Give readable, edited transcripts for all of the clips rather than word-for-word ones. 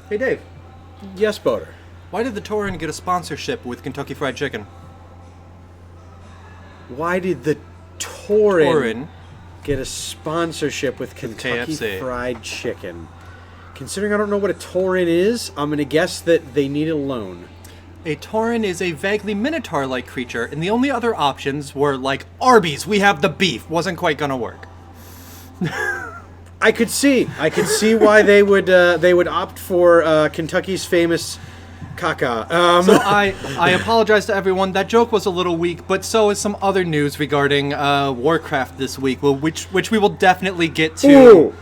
Hey, Dave. Yes, Boater. Why did the Torin get a sponsorship with Kentucky Fried Chicken? Why did the Torin get a sponsorship with Kentucky KFC. Fried Chicken? Considering I don't know what a Torin is, I'm going to guess that they need a loan. A Tauren is a vaguely Minotaur-like creature, and the only other options were, like, Arby's, we have the beef. Wasn't quite gonna work. I could see why they would opt for Kentucky's famous caca. So I apologize to everyone. That joke was a little weak, but so is some other news regarding Warcraft this week, which we will definitely get to. Ooh.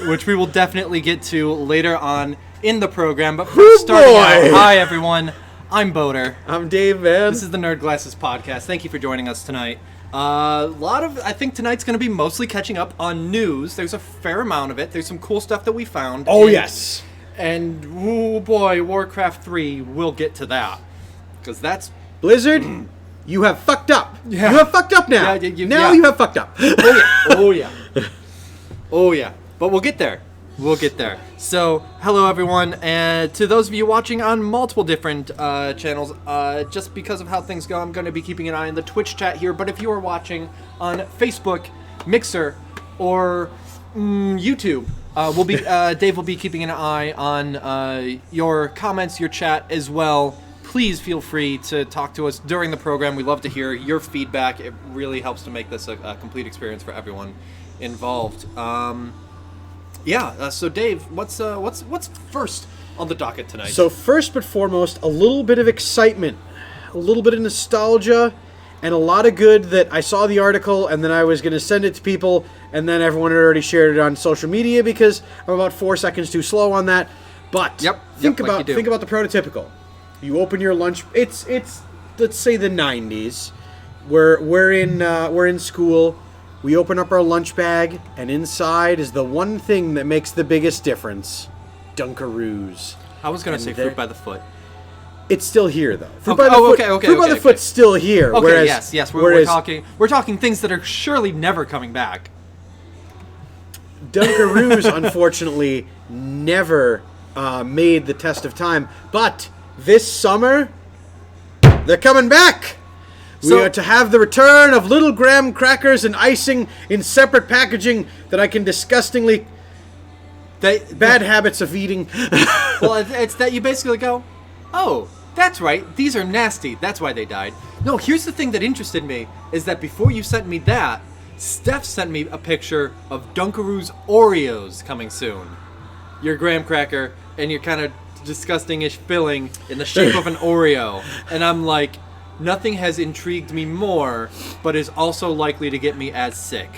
Which we will definitely get to later on in the program. But first, starting out, hi everyone. I'm Boater. I'm Dave, man. This is the Nerd Glasses podcast. Thank you for joining us tonight. I think tonight's going to be mostly catching up on news. There's a fair amount of it. There's some cool stuff that we found. Oh, yes. And, oh boy, Warcraft 3, we'll get to that. Because that's... Blizzard, you have fucked up. Yeah. You have fucked up now. Yeah, you have fucked up. Oh, yeah. Oh, yeah. But we'll get there. So, hello everyone, and to those of you watching on multiple different channels, just because of how things go, I'm going to be keeping an eye on the Twitch chat here, but if you are watching on Facebook, Mixer, or YouTube, Dave will be keeping an eye on your comments, your chat as well. Please feel free to talk to us during the program. We love to hear your feedback. It really helps to make this a complete experience for everyone involved. So Dave, what's first on the docket tonight? So first but foremost, a little bit of excitement, a little bit of nostalgia, and a lot of good that I saw the article and then I was going to send it to people and then everyone had already shared it on social media because I'm about 4 seconds too slow on that. But think about the prototypical. You open your lunch. It's let's say the 90s. We're in school. We open up our lunch bag, and inside is the one thing that makes the biggest difference: Dunkaroos. I was going to say fruit by the foot. It's still here, though. Fruit by the foot's still here. Okay, whereas, yes. We're talking things that are surely never coming back. Dunkaroos, unfortunately, never made the test of time. But this summer, they're coming back. We are to have the return of little graham crackers and icing in separate packaging that I can disgustingly... bad habits of eating. Well, it's that you basically go, oh, that's right, these are nasty, that's why they died. No, here's the thing that interested me, is that before you sent me that, Steph sent me a picture of Dunkaroos Oreos coming soon. Your graham cracker and your kind of disgusting-ish filling in the shape of an Oreo. And I'm like... Nothing has intrigued me more, but is also likely to get me as sick.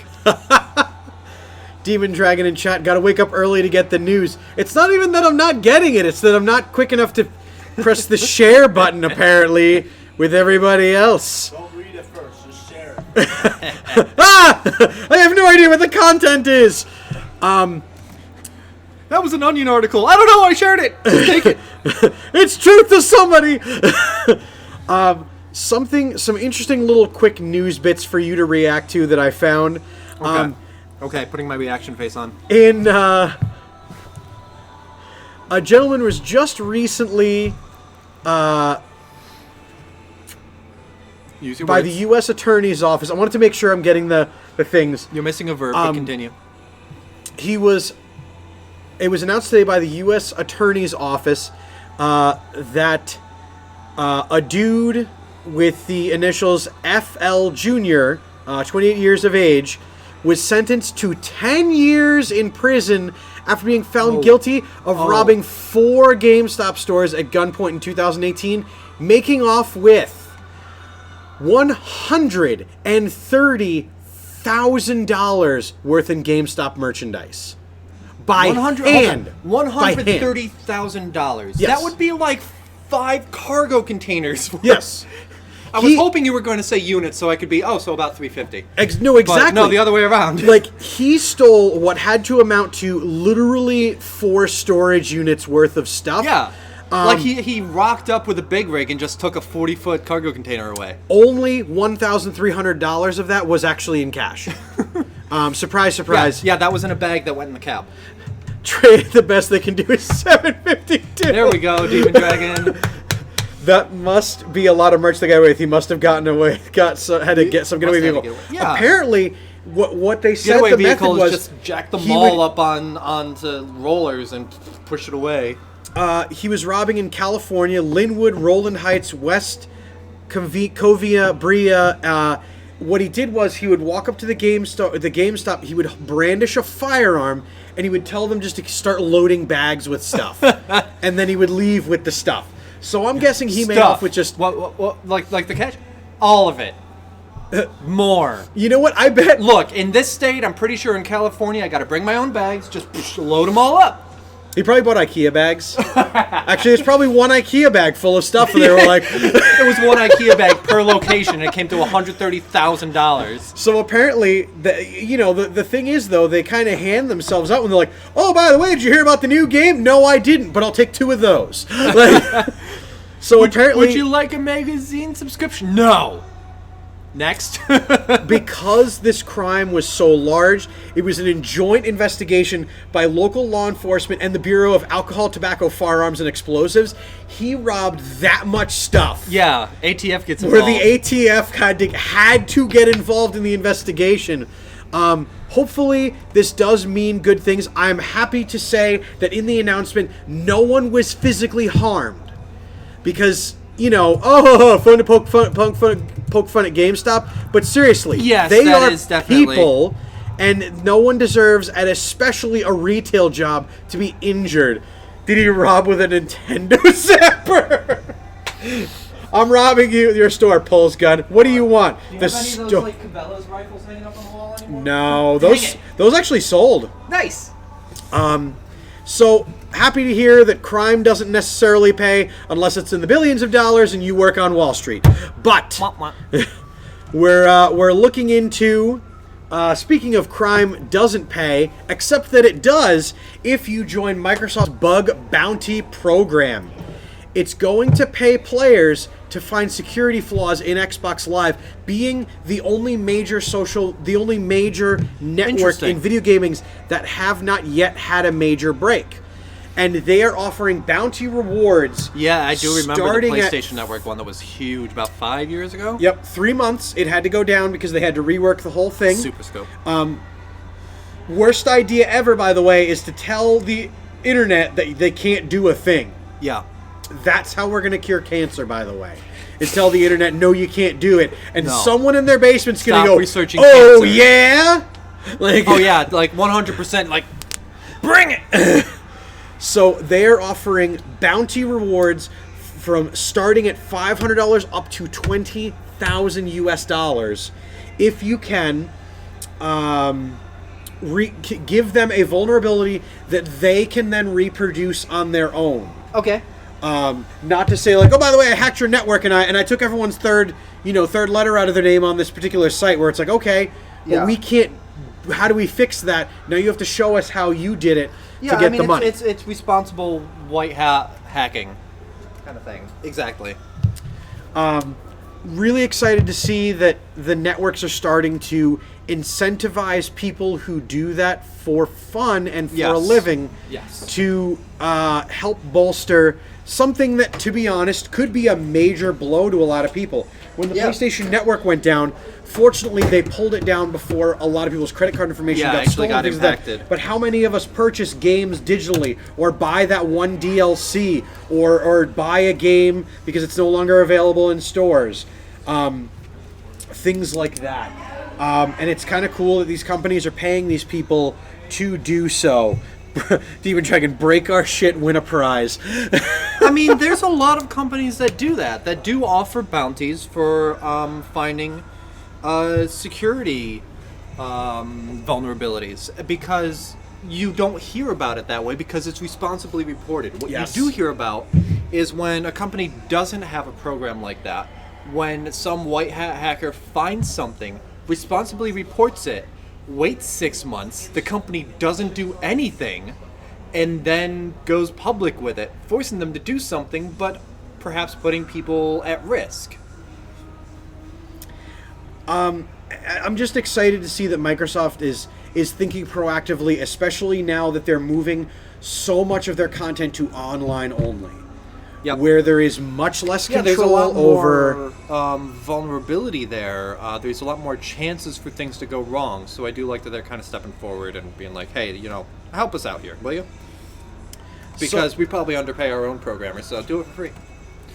Demon Dragon in chat, gotta wake up early to get the news. It's not even that I'm not getting it, it's that I'm not quick enough to press the share button, apparently, with everybody else. Don't read it first, just share it. I have no idea what the content is! That was an Onion article. I don't know, I shared it! Just take it! It's truth to somebody! Some interesting little quick news bits for you to react to that I found. Okay, putting my reaction face on. A gentleman was just recently by the U.S. Attorney's Office. I wanted to make sure I'm getting the things. You're missing a verb, but continue. It was announced today by the U.S. Attorney's Office that a dude with the initials FL Jr., 28 years of age, was sentenced to 10 years in prison after being found guilty of robbing 4 GameStop stores at gunpoint in 2018, making off with $130,000 worth in GameStop merchandise. By hand. $130,000. Yes. That would be like 5 cargo containers. Yes. I was hoping you were going to say units, so I could be, so about 350. No, exactly. But no, the other way around. Like, he stole what had to amount to literally 4 storage units worth of stuff. Yeah. Like, he rocked up with a big rig and just took a 40-foot cargo container away. Only $1,300 of that was actually in cash. Surprise, surprise. Yeah, that was in a bag that went in the cab. Trade, the best they can do is 752. There we go, Demon Dragon. That must be a lot of merch they got away with. He must have gotten away, had to get some getaway Must have vehicle. to get away. Yeah. Apparently, what they said Getaway the method vehicle was is just jack the he mall would- up onto rollers and push it away. He was robbing in California, Linwood, Roland Heights, West Covina, Brea. What he did was he would walk up to the GameStop, he would brandish a firearm, and he would tell them just to start loading bags with stuff. And then he would leave with the stuff. So I'm guessing he made off with just... What, like the cash? All of it. More. You know what? I bet... Look, in this state, I'm pretty sure in California, I got to bring my own bags. Just load them all up. He probably bought IKEA bags. Actually, there's probably one IKEA bag full of stuff, and they were like... It was one IKEA bag per location, and it came to $130,000. So apparently, the thing is, though, they kind of hand themselves out when they're like, oh, by the way, did you hear about the new game? No, I didn't, but I'll take 2 of those. So apparently... Would you like a magazine subscription? No. Next. Because this crime was so large, it was an joint investigation by local law enforcement and the Bureau of Alcohol, Tobacco, Firearms, and Explosives. He robbed that much stuff. Yeah, ATF gets Where involved. the ATF had to get involved in the investigation. Hopefully, this does mean good things. I'm happy to say that in the announcement, no one was physically harmed. Because... fun to poke fun at GameStop, but seriously, yes, they that are is definitely... people, and no one deserves, and especially a retail job, to be injured. Did he rob with a Nintendo Zapper? I'm robbing your store, Pulse Gun. What do you want? Do you have any of those Cabela's rifles hanging up on the wall anymore? No, Dang it. those actually sold. Nice. So, happy to hear that crime doesn't necessarily pay unless it's in the billions of dollars and you work on Wall Street. But we're looking into, speaking of crime doesn't pay, except that it does if you join Microsoft's Bug Bounty program. It's going to pay players to find security flaws in Xbox Live, being the only major network in video gaming that have not yet had a major break. And they are offering bounty rewards. Yeah, I do remember the starting PlayStation Network one that was huge about 5 years ago. Yep, 3 months. It had to go down because they had to rework the whole thing. Super scope. Worst idea ever, by the way, is to tell the internet that they can't do a thing. Yeah. That's how we're going to cure cancer, by the way. Is tell the internet, no, you can't do it. And No. someone in their basement's going to Stop go, researching oh, cancer." yeah? Like, Oh yeah, like 100%. Like, bring it. So they're offering bounty rewards from starting at $500 up to $20,000 US if you can give them a vulnerability that they can then reproduce on their own. Okay. Not to say like, oh, by the way, I hacked your network and I took everyone's third letter out of their name on this particular site, where it's like, okay, but Yeah. we can't. How do we fix that? Now you have to show us how you did it to get the money. It's responsible white hat hacking kind of thing. Exactly. Really excited to see that the networks are starting to incentivize people who do that for fun and for a Yes. living Yes. to help bolster something that, to be honest, could be a major blow to a lot of people. When the Yeah. PlayStation Network went down, fortunately they pulled it down before a lot of people's credit card information Yeah, got actually stolen. got things like that. impacted. But how many of us purchase games digitally, or buy that one DLC, or buy a game because it's no longer available in stores? Things like that. And it's kind of cool that these companies are paying these people to do so. Demon Dragon, break our shit, win a prize. I mean, there's a lot of companies that do that, that do offer bounties for finding security vulnerabilities, because you don't hear about it that way because it's responsibly reported. What Yes. you do hear about is when a company doesn't have a program like that, when some white hat hacker finds something, responsibly reports it, waits 6 months, the company doesn't do anything, and then goes public with it, forcing them to do something, but perhaps putting people at risk. I'm just excited to see that Microsoft is thinking proactively, especially now that they're moving so much of their content to online only. Yep. Where there is much less control there's a lot over more vulnerability there. There's a lot more chances for things to go wrong. So I do like that they're kind of stepping forward and being like, hey, help us out here, will you? Because we probably underpay our own programmers, so do it for free.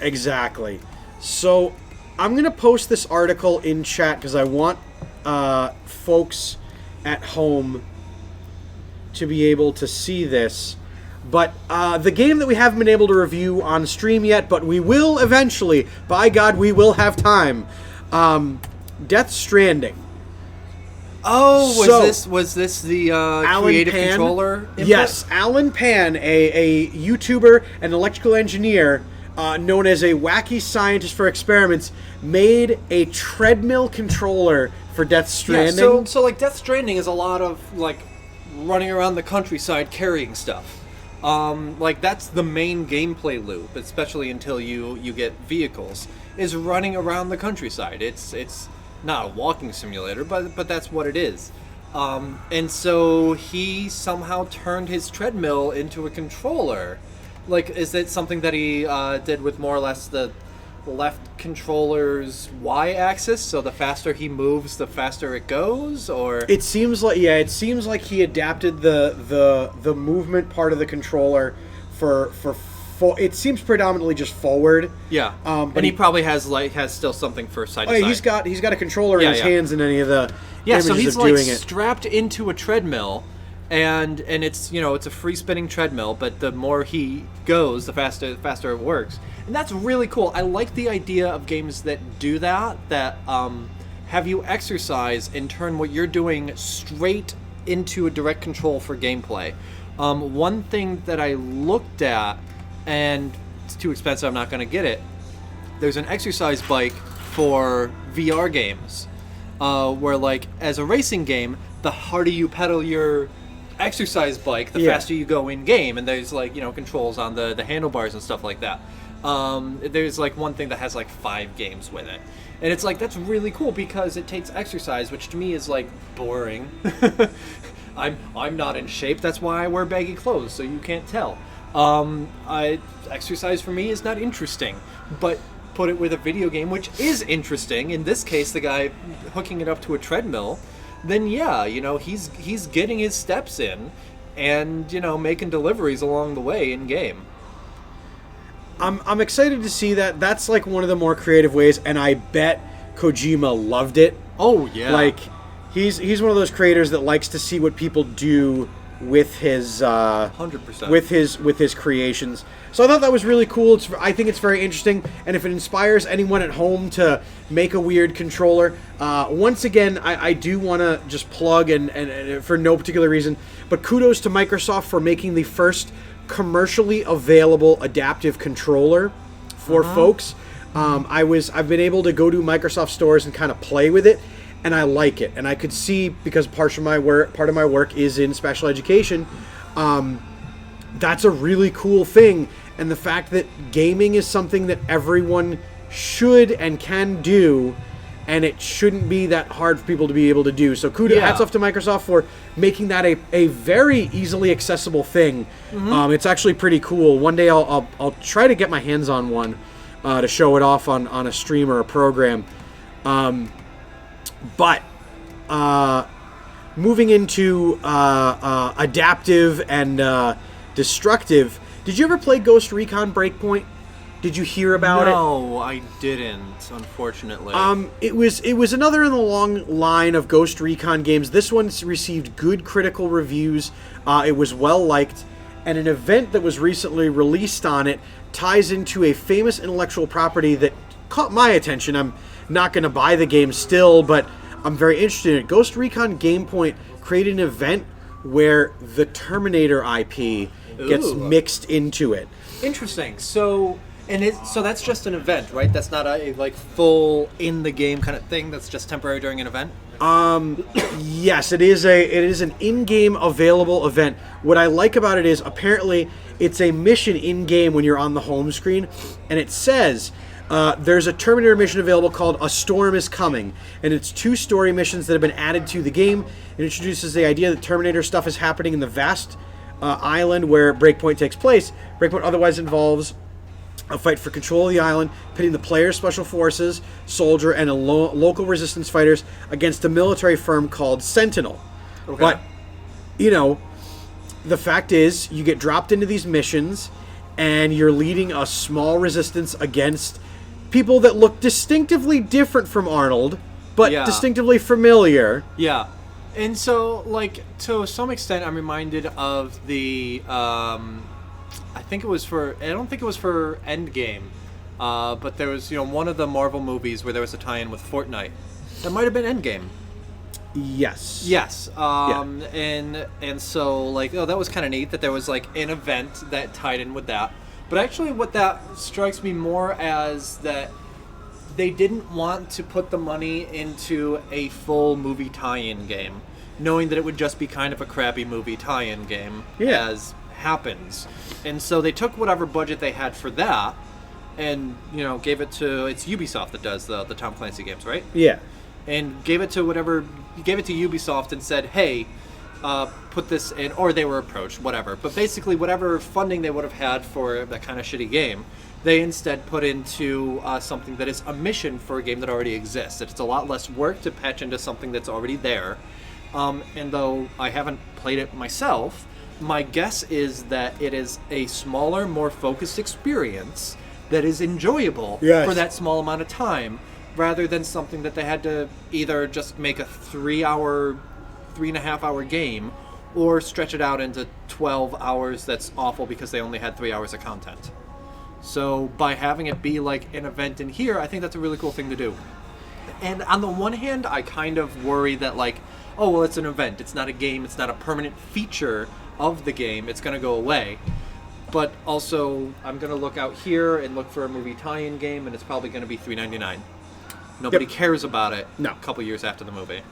Exactly. So I'm going to post this article in chat because I want folks at home to be able to see this. But the game that we haven't been able to review on stream yet, but we will eventually. By God, we will have time. Death Stranding. Oh, was this the creative Pan, controller input? Yes, Alan Pan, a YouTuber and electrical engineer known as a wacky scientist for experiments, made a treadmill controller for Death Stranding. Yeah, so like Death Stranding is a lot of like running around the countryside carrying stuff. Like that's the main gameplay loop, especially until you get vehicles, is running around the countryside. It's not a walking simulator, but that's what it is. And so he somehow turned his treadmill into a controller. Like, is it something that he did with more or less the left controller's y-axis? So the faster he moves, the faster it goes, or it seems like he adapted the movement part of the controller for it seems predominantly just forward. Yeah, but and he probably has still something for side to side. He's got a controller in his hands in any of the images so he's of like doing it. strapped into a treadmill, and it's it's a free spinning treadmill, but the more he goes, the faster it works, and that's really cool. I like the idea of games that do that have you exercise and turn what you're doing straight into a direct control for gameplay. One thing that I looked at, and it's too expensive, I'm not going to get it. There's an exercise bike for VR games, where like as a racing game, the harder you pedal your exercise bike, the faster you go in game, and there's like controls on the handlebars and stuff like that. There's like one thing that has like 5 games with it, and it's like that's really cool because it takes exercise, which to me is like boring. I'm not in shape. That's why I wear baggy clothes, so you can't tell. Exercise for me is not interesting, but put it with a video game, which is interesting. In this case, the guy hooking it up to a treadmill, then he's getting his steps in, and making deliveries along the way in game. I'm excited to see that. That's like one of the more creative ways, and I bet Kojima loved it. Oh yeah, like he's one of those creators that likes to see what people do with his 100% with his creations. So I thought that was really cool. I think it's very interesting, and if it inspires anyone at home to make a weird controller, once again, I do want to just plug and for no particular reason, but kudos to Microsoft for making the first commercially available adaptive controller for folks. I've been able to go to Microsoft stores and kind of play with it, and I like it. And I could see, because part of my work is in special education, that's a really cool thing. And the fact that gaming is something that everyone should and can do, and it shouldn't be that hard for people to be able to do. So hats off to Microsoft for making that a very easily accessible thing. It's actually pretty cool. One day I'll try to get my hands on one to show it off on a stream or a program. But moving into adaptive and destructive, did you ever play Ghost Recon Breakpoint? Did you hear about it? No, I didn't, unfortunately. It was another in the long line of Ghost Recon games. This one received good critical reviews. It was well liked, and an event that was recently released on it ties into a famous intellectual property that caught my attention. I'm not going to buy the game still, but I'm very interested in it. Ghost Recon Gamepoint created an event where the Terminator IP gets mixed into it. Interesting. So that's just an event, right? That's not a like full in the game kind of thing. That's just temporary during an event. Yes, it is an in-game available event. What I like about it is apparently it's a mission in-game when you're on the home screen, and it says There's a Terminator mission available called A Storm is Coming, and it's 2 story missions that have been added to the game. It introduces the idea that Terminator stuff is happening in the vast island where Breakpoint takes place. Breakpoint otherwise involves a fight for control of the island, pitting the player's special forces, soldier, and local resistance fighters against a military firm called Sentinel. Okay. But, the fact is, you get dropped into these missions, and you're leading a small resistance against people that look distinctively different from Arnold, but distinctively familiar. Yeah. And so, like, to some extent, I'm reminded of the, I don't think it was for Endgame, but there was, one of the Marvel movies where there was a tie-in with Fortnite. That might have been Endgame. Yes. Yes. And so, like, that was kind of neat that there was, like, an event that tied in with that. But actually what that strikes me more as that they didn't want to put the money into a full movie tie-in game, knowing that it would just be kind of a crappy movie tie-in game, as happens. And so they took whatever budget they had for that and, gave it to... It's Ubisoft that does the Tom Clancy games, right? Yeah. And gave it to Ubisoft and said, hey, put this in, or they were approached, whatever. But basically, whatever funding they would have had for that kind of shitty game, they instead put into something that is a mission for a game that already exists. It's a lot less work to patch into something that's already there. And though I haven't played it myself, my guess is that it is a smaller, more focused experience that is enjoyable for that small amount of time, rather than something that they had to either just make a 3.5 hour game or stretch it out into 12 hours that's awful because they only had 3 hours of content. So by having it be like an event in here, I think that's a really cool thing to do. And on the one hand, I kind of worry that, like, oh, well, it's an event. It's not a game. It's not a permanent feature of the game. It's going to go away. But also, I'm going to look out here and look for a movie tie-in game, and it's probably going to be $3.99. Nobody cares about it a couple years after the movie.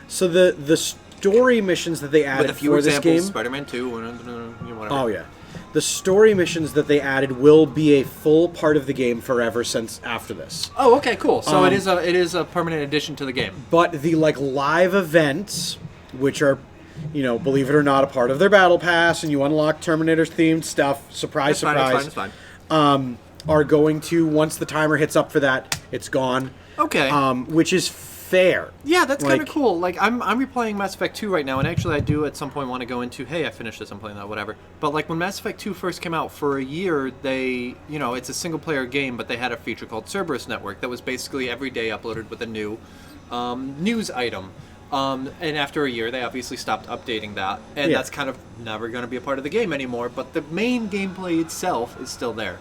So the story missions that they added with a few for examples, this game... Spider-Man 2, whatever. Oh, yeah. The story missions that they added will be a full part of the game forever since after this. Oh, okay, cool. So it is a permanent addition to the game. But the live events, which are, believe it or not, a part of their battle pass, and you unlock Terminator-themed stuff, surprise, That's fine. Are going to, once the timer hits up for that, it's gone. Okay. Which is fair. Yeah, that's kind of cool. Like, I'm replaying Mass Effect 2 right now, and actually I do at some point want to go into, hey, I finished this, I'm playing that, whatever. But, like, when Mass Effect 2 first came out, for a year, they, it's a single-player game, but they had a feature called Cerberus Network that was basically every day uploaded with a new news item. And after a year, they obviously stopped updating that, and that's kind of never going to be a part of the game anymore, but the main gameplay itself is still there.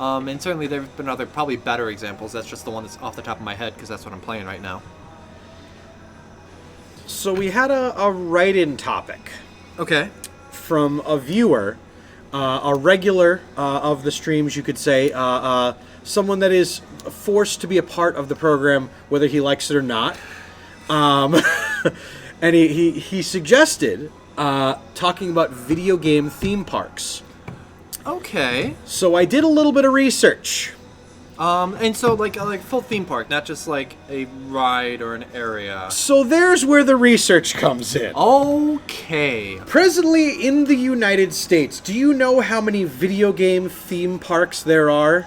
And certainly there have been other, probably better examples. That's just the one that's off the top of my head, because that's what I'm playing right now. So we had a write-in topic. Okay. From a viewer, a regular of the streams, you could say, someone that is forced to be a part of the program, whether he likes it or not. And he suggested talking about video game theme parks. Okay. So I did a little bit of research. And so like full theme park, not just like a ride or an area. So there's where the research comes in. Okay. Presently in the United States, do you know how many video game theme parks there are?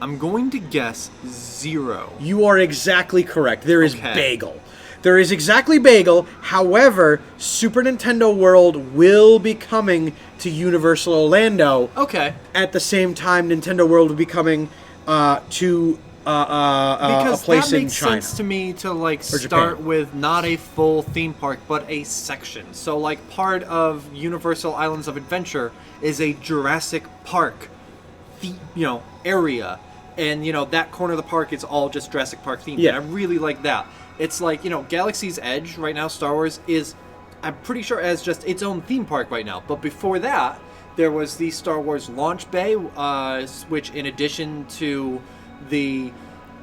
I'm going to guess 0. You are exactly correct. There is Okay. Bagel. There is exactly Bagel. However, Super Nintendo World will be coming to Universal Orlando. Okay. At the same time, Nintendo World will be coming to a place that in makes China. sense to me to like Or start Japan. with not a full theme park but a section. So like part of Universal Islands of Adventure is a Jurassic Park area, and that corner of the park is all just Jurassic Park themed. Yeah. And I really like that. It's like, Galaxy's Edge right now, Star Wars is, I'm pretty sure, as just its own theme park right now. But before that, there was the Star Wars Launch Bay, which in addition to the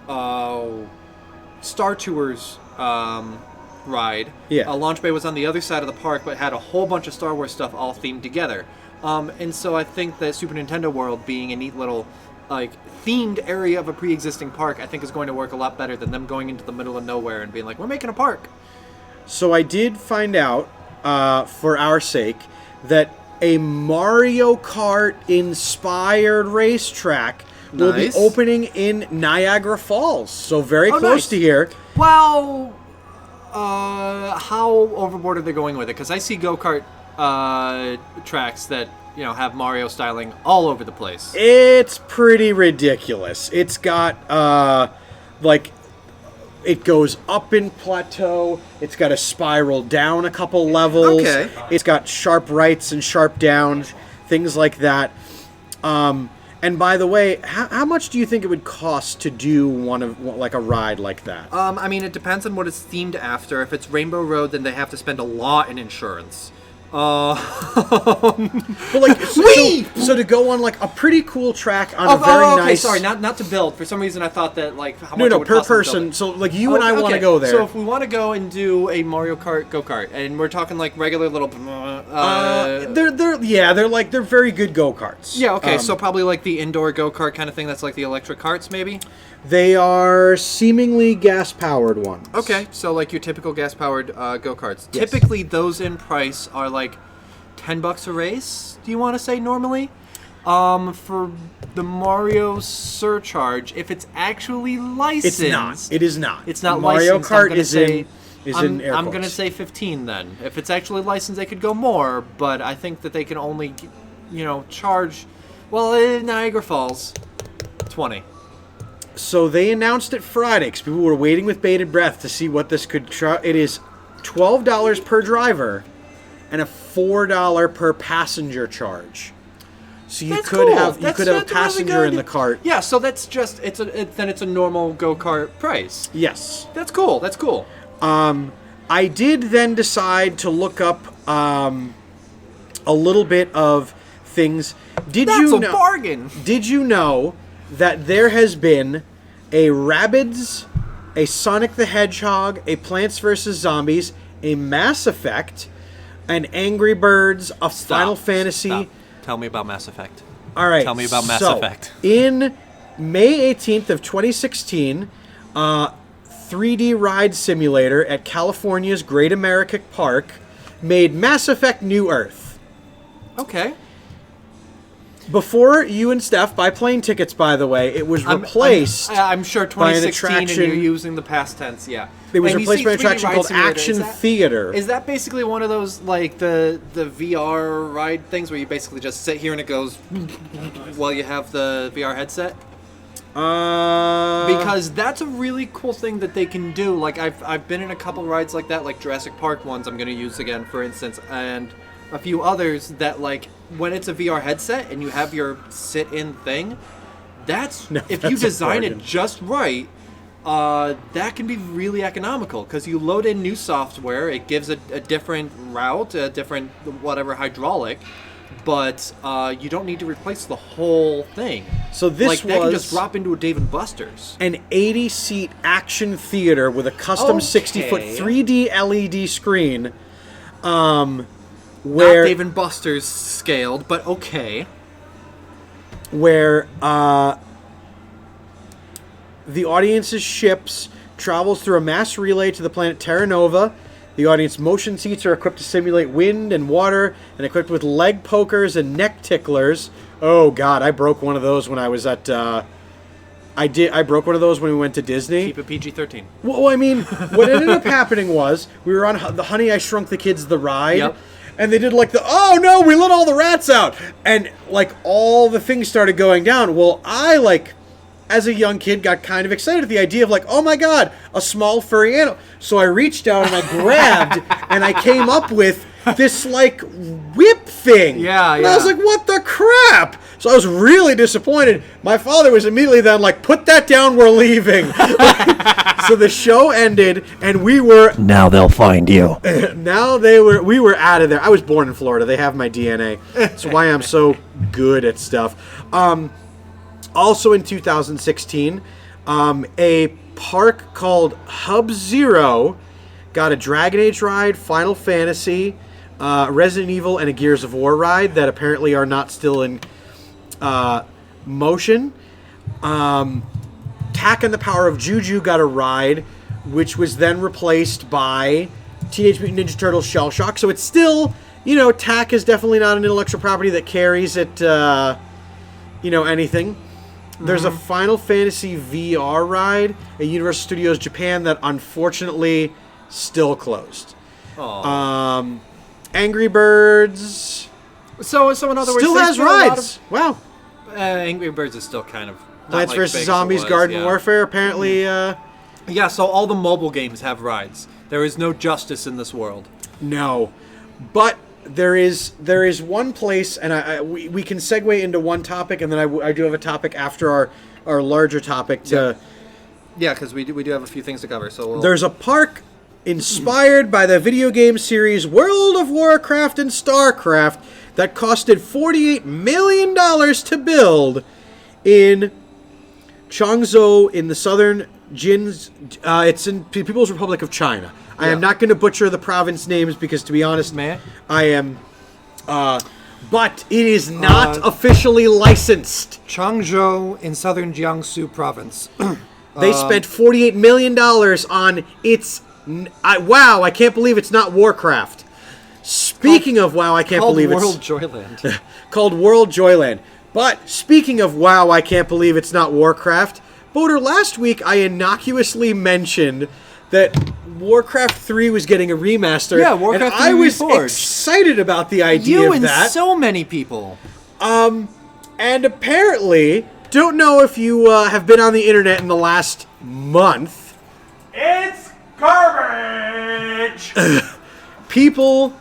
Star Tours ride, Launch Bay was on the other side of the park, but had a whole bunch of Star Wars stuff all themed together. And so I think that Super Nintendo World being a neat little like themed area of a pre-existing park, I think is going to work a lot better than them going into the middle of nowhere and being like, we're making a park. So I did find out, for our sake, that a Mario Kart inspired racetrack will be Nice. opening in Niagara Falls. So very close nice. to here. Well, how overboard are they going with it? Because I see go-kart tracks that, you know, have Mario styling all over the place. It's pretty ridiculous. It's got, like, it goes up in plateau. It's got a spiral down a couple levels. Okay. It's got sharp rights and sharp downs, things like that. And by the way, how much do you think it would cost to do like a ride like that? I mean, it depends on what it's themed after. If it's Rainbow Road, then they have to spend a lot in insurance. But like, so to go on like a pretty cool track on a very okay, nice. sorry, not to build. For some reason, I thought that like how much No, it no, would per cost them to build person. it. So like you and I want to Okay, go there. So if we want to go and do a Mario Kart go-kart, and we're talking like regular little, they're very good go karts. yeah, okay, so probably like the indoor go-kart kind of thing. That's like the electric carts, maybe. They are seemingly gas powered ones. Okay, so like your typical gas-powered go-karts. Yes. Typically, those in price are like $10 a race. Do you want to say normally? For the Mario surcharge, if it's actually licensed, It's not. It is not. It's not Mario licensed. Kart is in air I'm quotes. gonna say 15 then. If it's actually licensed, they could go more, but I think that they can only, you know, charge. Well, in Niagara Falls, 20. So they announced it Friday because people were waiting with bated breath to see what this could try. It is $12 per driver and a $4 per passenger charge. So you That's could cool. have That's a really passenger in good. the cart. Yeah, so that's just then it's a normal go-kart price. Yes. That's cool. That's cool. I did then decide to look up a little bit of things. Did That's you a know? bargain. Did you know that there has been a Rabbids, a Sonic the Hedgehog, a Plants vs. Zombies, a Mass Effect, an Angry Birds, a Final Fantasy. Stop. Tell me about Mass Effect. All right. Tell me about Mass so, Effect. In May 18th of 2016, 3D Ride Simulator at California's Great American Park made Mass Effect New Earth. Okay. Before you and Steph buy plane tickets, by the way, it was replaced. I'm sure by an 2016 and attraction. you're using the past tense, yeah. It was And you replaced see by an 3D attraction Ride called Simulator. Action Theater. Is that basically one of those, like, the VR ride things where you basically just sit here and it goes while you have the VR headset? Because that's a really cool thing that they can do. Like, I've been in a couple rides like that, like Jurassic Park ones I'm going to use again, for instance, and a few others that, like, when it's a VR headset and you have your sit-in thing, if you that's a design it bargain. just right, that can be really economical because you load in new software, it gives a different route, a different whatever hydraulic, but you don't need to replace the whole thing. So this like that can was just drop into a Dave & Buster's. an 80-seat action theater with a custom 60-foot Okay. 3D LED screen. Not Where Dave & Buster's scaled, but okay. where the audience's ships travels through a mass relay to the planet Terra Nova. The audience motion seats are equipped to simulate wind and water and equipped with leg pokers and neck ticklers. Oh God, I broke one of those when I was at. I broke one of those when we went to Disney. Keep it PG-13. Well, I mean, what ended up happening was we were on the Honey I Shrunk the Kids the ride. Yep. And they did like oh no, we let all the rats out. And like all the things started going down. Well, I like, as a young kid, got kind of excited at the idea of like, oh my God, a small furry animal. So I reached out and I grabbed and I came up with this like whip thing. Yeah, And I was yeah. like, what the crap? So I was really disappointed. My father was immediately then like, put that down, we're leaving. So the show ended and we were Now they'll find you. we were out of there. I was born in Florida. They have my DNA. That's why I'm so good at stuff. Also in 2016, a park called Hub Zero got a Dragon Age ride, Final Fantasy, Resident Evil, and a Gears of War ride that apparently are not still in motion. Tak and the Power of Juju got a ride, which was then replaced by Teenage Mutant Ninja Turtles Shell Shock. So it's still, Tak is definitely not an intellectual property that carries it, anything. There's a Final Fantasy VR ride at Universal Studios Japan that unfortunately still closed. Angry Birds So in other words, still they has spent a lot rides. Wow. Angry Birds is still kind of not Plants like vs. big as it Zombies was, Garden yeah. Warfare apparently... Yeah, so all the mobile games have rides. There is no justice in this world. No, but there is one place, and we can segue into one topic, and then I do have a topic after our larger topic to. Yeah, because we do have a few things to cover. So There's a park inspired by the video game series World of Warcraft and StarCraft that costed $48 million to build in Changzhou in the southern it's in People's Republic of China. I am not going to butcher the province names because, to be honest, I am. But it is not officially licensed. Changzhou in southern Jiangsu province. They spent $48 million on its. Wow, I can't believe it's not Warcraft. Speaking of WoW, I can't believe it's. World Joyland. Called World Joyland. But speaking of WoW, I can't believe it's not Warcraft. Boater, last week I innocuously mentioned that Warcraft 3 was getting a remaster. Yeah, Warcraft 3 and I was Reforged. excited about the idea of that. So many people. And apparently, don't know if you have been on the internet in the last month. It's garbage! People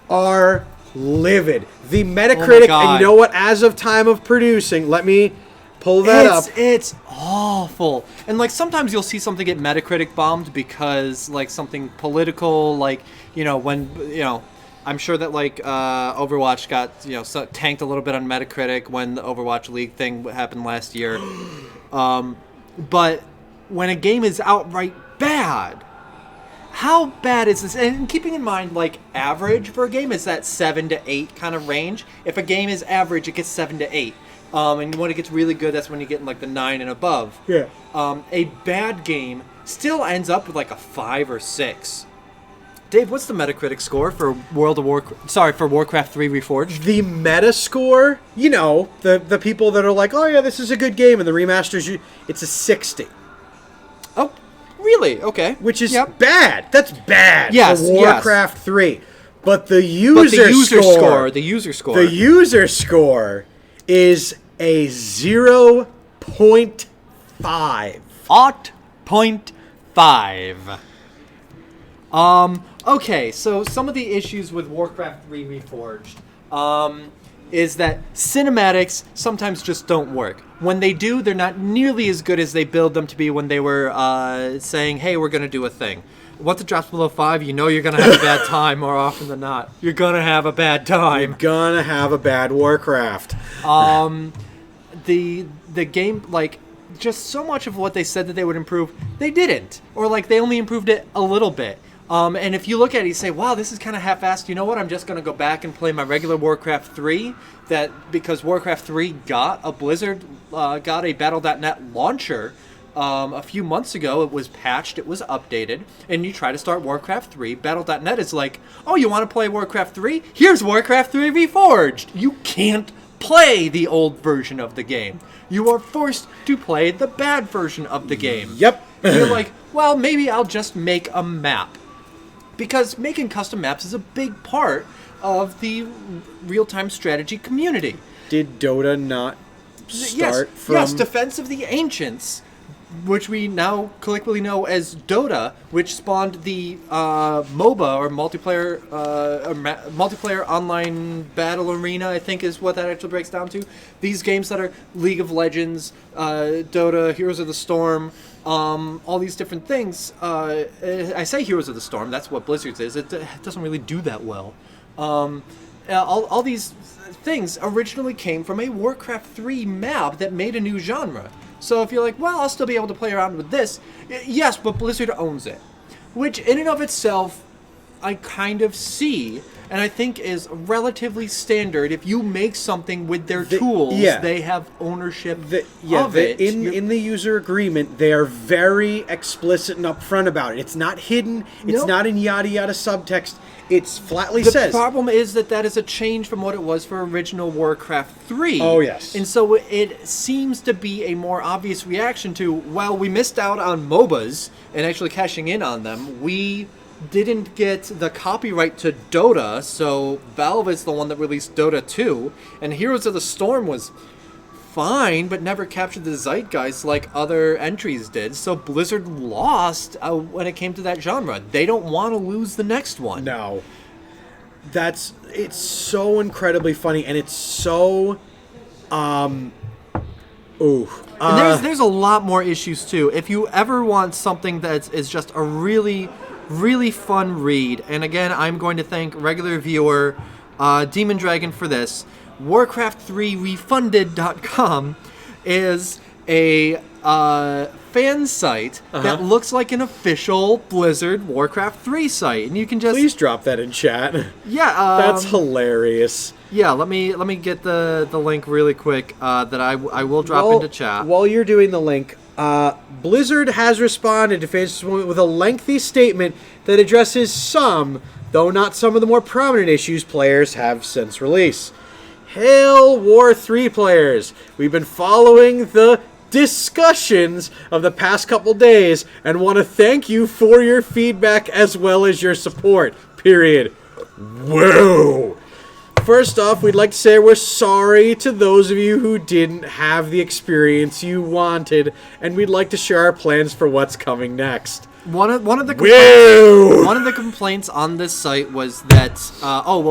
are livid. The Metacritic, and you know what? As of time of producing, let me pull that up. It's awful. And like sometimes you'll see something get Metacritic bombed because like something political, like I'm sure that like Overwatch got tanked a little bit on Metacritic when the Overwatch League thing happened last year. But when a game is outright bad, how bad is this? And keeping in mind, like, average for a game is that 7 to 8 kind of range. If a game is average, it gets 7 to 8. And when it gets really good, that's when you get in, like, the 9 and above. Yeah. A bad game still ends up with, like, a 5 or 6. Dave, what's the Metacritic score for for Warcraft 3 Reforged? The Metascore, the people that are like, oh yeah, this is a good game, and the remasters, it's a 60. Oh, really? Okay. Which is bad. That's bad yes, for Warcraft 3. But the user score is a 0.5. 0.5. Okay, so some of the issues with Warcraft 3 Reforged is that cinematics sometimes just don't work. When they do, they're not nearly as good as they build them to be when they were saying, hey, we're going to do a thing. Once it drops below 5, you know you're going to have a bad time more often than not. You're going to have a bad time. You're going to have a bad Warcraft. The game, like, just so much of what they said that they would improve, they didn't. Or, like, they only improved it a little bit. And if you look at it, you say, wow, this is kind of half-assed. You know what? I'm just going to go back and play my regular Warcraft 3. Because Warcraft 3 got a Battle.net launcher a few months ago. It was patched. It was updated. And you try to start Warcraft 3. Battle.net is like, oh, you want to play Warcraft 3? Here's Warcraft 3 Reforged. You can't play the old version of the game. You are forced to play the bad version of the game. Yep. You're like, well, maybe I'll just make a map. Because making custom maps is a big part of the real-time strategy community. Did Dota not start from... Yes, Defense of the Ancients, which we now collectively know as Dota, which spawned the MOBA, or multiplayer online battle arena, I think is what that actually breaks down to. These games that are League of Legends, Dota, Heroes of the Storm, all these different things. I say Heroes of the Storm, that's what Blizzard's is. It doesn't really do that well. All these things originally came from a Warcraft 3 map that made a new genre. So if you're like, well, I'll still be able to play around with this. Yes, but Blizzard owns it. Which, in and of itself, I kind of see, and I think is relatively standard. If you make something with their tools, they have ownership of it. In the user agreement, they are very explicit and upfront about it. It's not hidden. It's not in yada yada subtext. It's flatly says. The problem is that is a change from what it was for original Warcraft 3. Oh, yes. And so it seems to be a more obvious reaction to, well, we missed out on MOBAs and actually cashing in on them. We didn't get the copyright to Dota, so Valve is the one that released Dota 2, and Heroes of the Storm was fine, but never captured the zeitgeist like other entries did. So Blizzard lost when it came to that genre. They don't want to lose the next one. No. It's so incredibly funny, and it's so, and there's a lot more issues too. If you ever want something that is just a really, really fun read, and again, I'm going to thank regular viewer Demon Dragon for this. Warcraft3refunded.com is a fan site that looks like an official Blizzard Warcraft 3 site, and you can just please drop that in chat. Yeah, that's hilarious. Yeah, let me get the link really quick that I will drop into chat. While you're doing the link, Blizzard has responded to fans with a lengthy statement that addresses some, though not some of the more prominent issues players have since release. Hail War 3 players! We've been following the discussions of the past couple days and want to thank you for your feedback as well as your support. Period. Whoa! First off, we'd like to say we're sorry to those of you who didn't have the experience you wanted, and we'd like to share our plans for what's coming next. One of the complaints on this site was that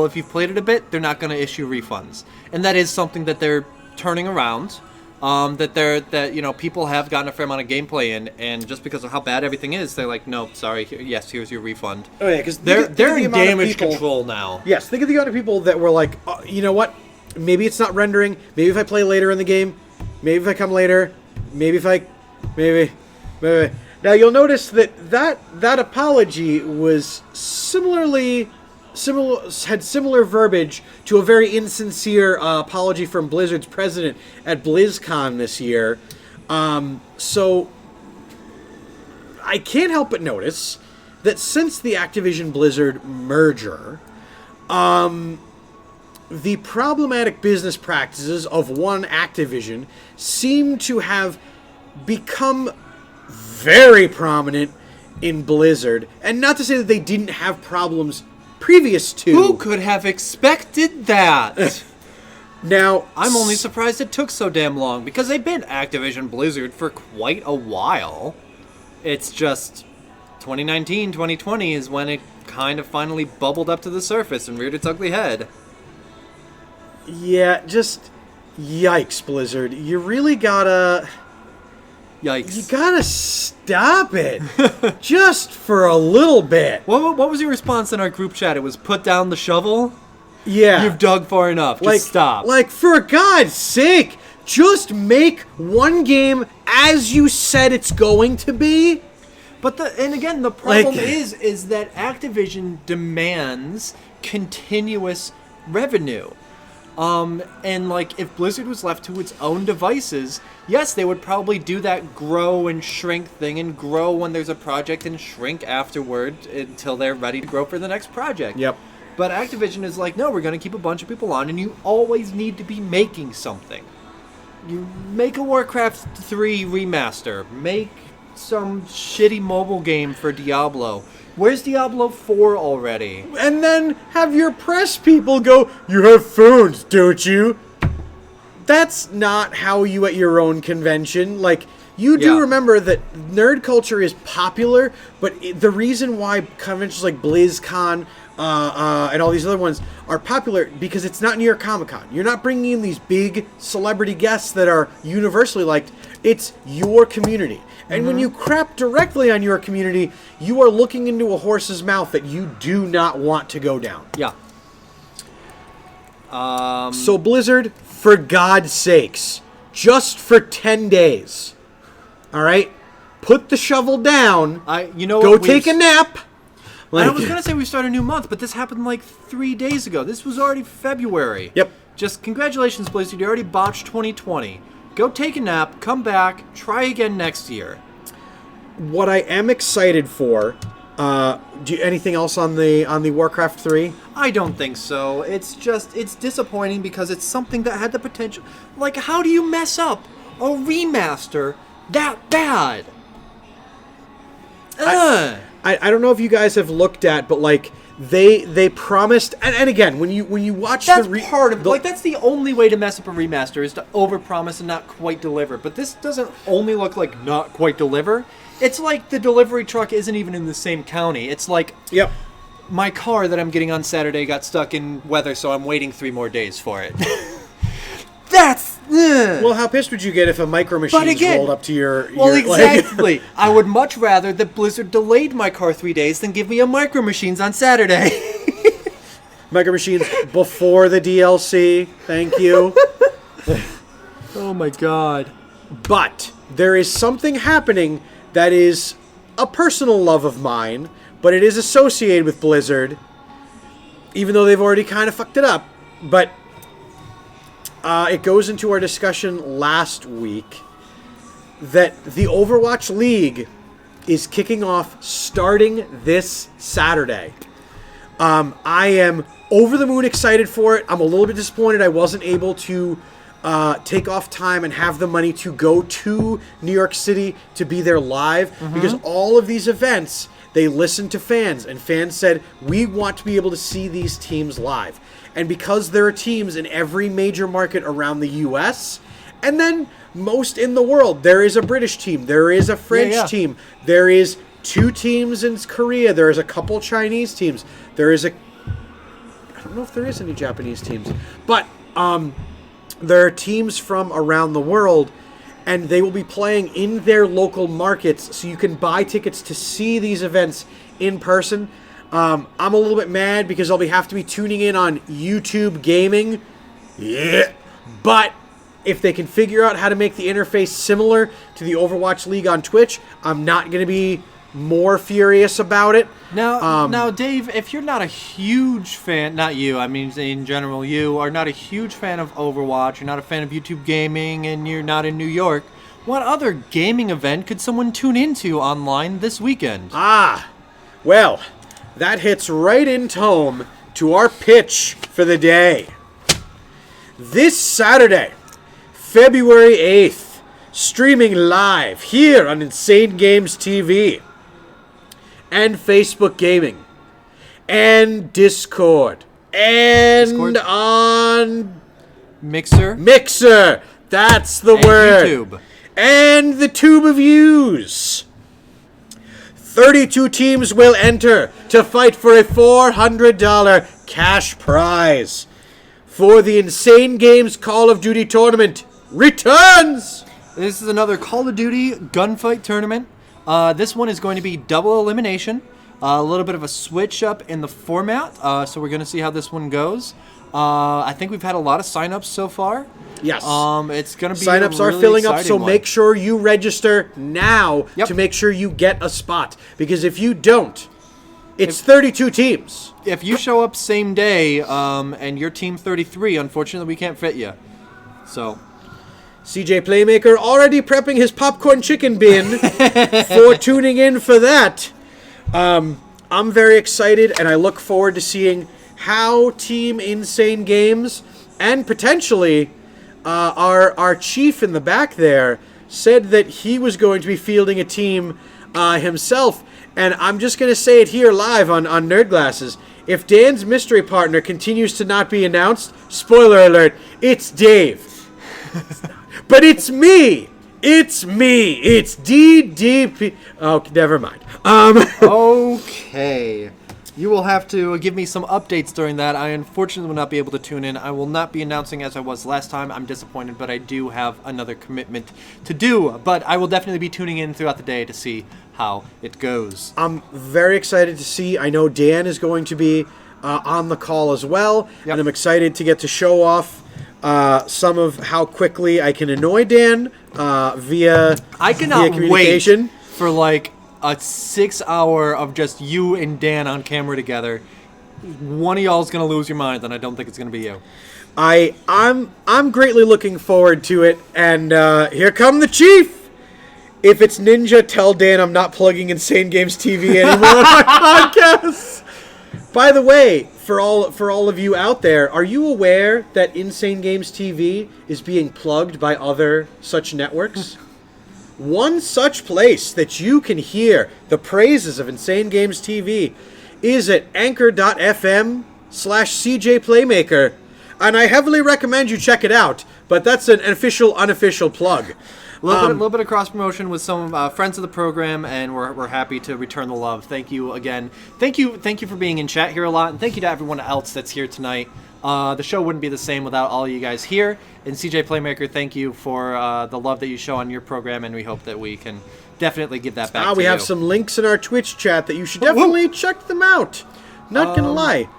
if you've played it a bit, they're not going to issue refunds, and that is something that they're turning around. People have gotten a fair amount of gameplay in, and just because of how bad everything is, they're like, no, sorry, here's your refund. Oh yeah, because they're in damage control now. Yes, think of the amount of people that were like, you know what? Maybe it's not rendering. Maybe if I play later in the game. Maybe if I come later. Maybe. Now you'll notice that apology was had similar verbiage to a very insincere apology from Blizzard's president at BlizzCon this year. So I can't help but notice that since the Activision Blizzard merger, the problematic business practices of one Activision seem to have become very prominent in Blizzard. And not to say that they didn't have problems previous to. Who could have expected that? Now, I'm only surprised it took so damn long, because they've been Activision Blizzard for quite a while. It's just 2019, 2020 is when it kind of finally bubbled up to the surface and reared its ugly head. Yeah, just yikes, Blizzard. You really gotta... Yikes. You gotta stop it. Just for a little bit. What was your response in our group chat? It was put down the shovel? Yeah. You've dug far enough. Just stop. Like, for God's sake, just make one game as you said it's going to be. But the problem is that Activision demands continuous revenue. And if Blizzard was left to its own devices, yes, they would probably do that grow and shrink thing, and grow when there's a project and shrink afterward until they're ready to grow for the next project. Yep. But Activision is like, no, we're going to keep a bunch of people on, and you always need to be making something. You make a Warcraft 3 remaster. Make some shitty mobile game for Diablo. Where's Diablo 4 already? And then have your press people go, you have phones, don't you? That's not how you at your own convention. You do remember that nerd culture is popular, but the reason why conventions like BlizzCon and all these other ones are popular because it's not New York Comic Con. You're not bringing in these big celebrity guests that are universally liked. It's your community. And when you crap directly on your community, you are looking into a horse's mouth that you do not want to go down. Yeah. So Blizzard, for God's sakes, just for 10 days, all right? Put the shovel down. Go take a nap. I was going to say we start a new month, but this happened like 3 days ago. This was already February. Yep. Just congratulations, Blizzard. You already botched 2020. Go take a nap, come back, try again next year. What I am excited for, anything else on the Warcraft 3? I don't think so. It's disappointing because it's something that had the potential. Like, how do you mess up a remaster that bad? I don't know if you guys have looked at, but like they promised, and again, when you watch that's that's the only way to mess up a remaster is to overpromise and not quite deliver. But this doesn't only look like not quite deliver. It's like the delivery truck isn't even in the same county. It's like, yep, my car that I'm getting on Saturday got stuck in weather, so I'm waiting 3 more days for it. That's... Well, how pissed would you get if a Micro Machines rolled up to your... Well, exactly. I would much rather that Blizzard delayed my car 3 days than give me a Micro Machines on Saturday. Micro Machines before the DLC. Thank you. Oh, my God. But there is something happening that is a personal love of mine, but it is associated with Blizzard, even though they've already kind of fucked it up. But it goes into our discussion last week that the Overwatch League is kicking off starting this Saturday. I am over the moon excited for it. I'm a little bit disappointed I wasn't able to take off time and have the money to go to New York City to be there live, because all of these events, they listen to fans, and fans said, we want to be able to see these teams live. And because there are teams in every major market around the U.S., and then most in the world, there is a British team, there is a French team, there is 2 teams in Korea, there is a couple Chinese teams, there is I don't know if there is any Japanese teams, but there are teams from around the world, and they will be playing in their local markets, so you can buy tickets to see these events in person. I'm a little bit mad because I'll have to be tuning in on YouTube Gaming. Yeah. But if they can figure out how to make the interface similar to the Overwatch League on Twitch, I'm not going to be more furious about it. Now, Dave, if you're not a huge fan, not you, I mean in general, you are not a huge fan of Overwatch, you're not a fan of YouTube Gaming, and you're not in New York, what other gaming event could someone tune into online this weekend? Well, that hits right into home to our pitch for the day. This Saturday, February 8th, streaming live here on Insane Games TV, and Facebook Gaming, and Discord, and on Mixer, that's the word, YouTube, and the Tube of Views. 32 teams will enter to fight for a $400 cash prize for the Insane Games Call of Duty tournament returns. This is another Call of Duty gunfight tournament. This one is going to be double elimination. A little bit of a switch up in the format. So we're going to see how this one goes. I think we've had a lot of signups so far. Yes. It's going to be signups are filling up, so make sure you register now to make sure you get a spot. Because if you don't, it's 32 teams. If you show up same day and you're team 33, unfortunately we can't fit you. So CJ Playmaker already prepping his popcorn chicken bin for tuning in for that. I'm very excited, and I look forward to seeing how Team Insane Games and potentially our chief in the back there said that he was going to be fielding a team himself. And I'm just going to say it here live on Nerd Glasses. If Dan's mystery partner continues to not be announced, spoiler alert, it's Dave. But it's me. It's me. It's DDP. Oh, never mind. Okay. You will have to give me some updates during that. I unfortunately will not be able to tune in. I will not be announcing as I was last time. I'm disappointed, but I do have another commitment to do. But I will definitely be tuning in throughout the day to see how it goes. I'm very excited to see. I know Dan is going to be on the call as well. Yep. And I'm excited to get to show off some of how quickly I can annoy Dan via I cannot communication. wait for like a 6 hour of just you and Dan on camera together, one of y'all's gonna lose your mind, and I don't think it's gonna be you. I'm greatly looking forward to it, and here come the Chief. If it's Ninja, tell Dan I'm not plugging Insane Games TV anymore on my podcast. By the way, for all of you out there, are you aware that Insane Games TV is being plugged by other such networks? One such place that you can hear the praises of Insane Games TV is at anchor.fm/CJ Playmaker. And I heavily recommend you check it out, but that's an official, unofficial plug. A little bit of cross promotion with some friends of the program, and we're happy to return the love. Thank you again. Thank you for being in chat here a lot, and thank you to everyone else that's here tonight. The show wouldn't be the same without all of you guys here. And CJ Playmaker, thank you for the love that you show on your program, and we hope that we can definitely give that back to you. We have some links in our Twitch chat that you should definitely check them out. Not gonna lie.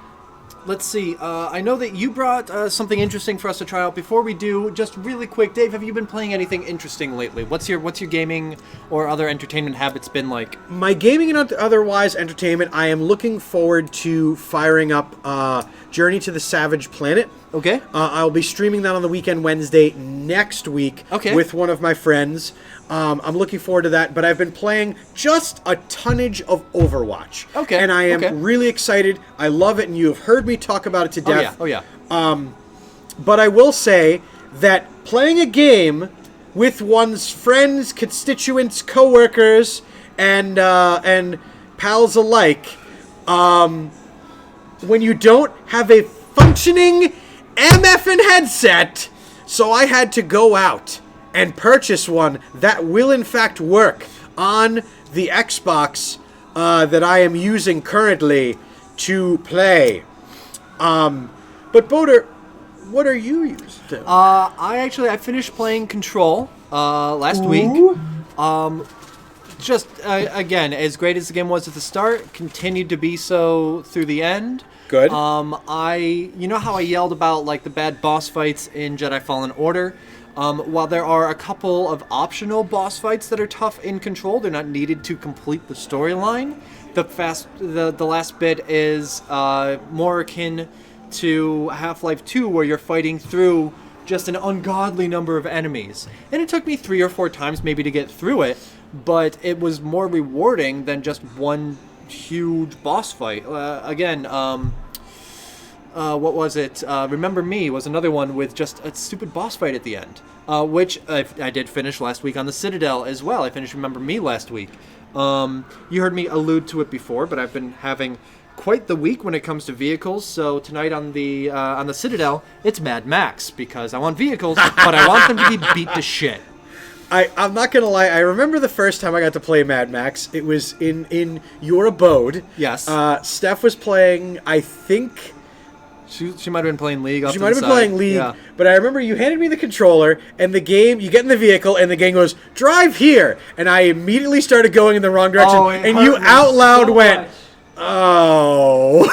Let's see. I know that you brought something interesting for us to try out. Before we do, just really quick, Dave, have you been playing anything interesting lately? What's your gaming or other entertainment habits been like? My gaming and otherwise entertainment, I am looking forward to firing up Journey to the Savage Planet. Okay. I'll be streaming that on the weekend Wednesday next week with one of my friends. I'm looking forward to that, but I've been playing just a tonnage of Overwatch. Okay. And I am really excited. I love it, and you have heard me talk about it to death. Oh, yeah. But I will say that playing a game with one's friends, constituents, coworkers, and pals alike, when you don't have a functioning MFN headset, so I had to go out and purchase one that will in fact work on the Xbox that I am using currently to play. But Boder, what are you using? I finished playing Control last week. Again, as great as the game was at the start, continued to be so through the end. Good. You know how I yelled about like the bad boss fights in Jedi Fallen Order? While there are a couple of optional boss fights that are tough in Control, they're not needed to complete the storyline. The last bit is more akin to Half-Life 2, where you're fighting through just an ungodly number of enemies. And it took me 3 or 4 times maybe to get through it, but it was more rewarding than just one huge boss fight. What was it? Remember Me was another one with just a stupid boss fight at the end, which I did finish last week on the Citadel as well. I finished Remember Me last week. You heard me allude to it before, but I've been having quite the week when it comes to vehicles. So tonight on the Citadel, it's Mad Max, because I want vehicles, but I want them to be beat to shit. I'm not gonna lie. I remember the first time I got to play Mad Max. It was in your abode. Yes. Steph was playing. I think she might have been playing League. She might have been playing League. Yeah. But I remember you handed me the controller, and the game. You get in the vehicle, and the game goes, "Drive here," and I immediately started going in the wrong direction. And you out loud went, "Oh."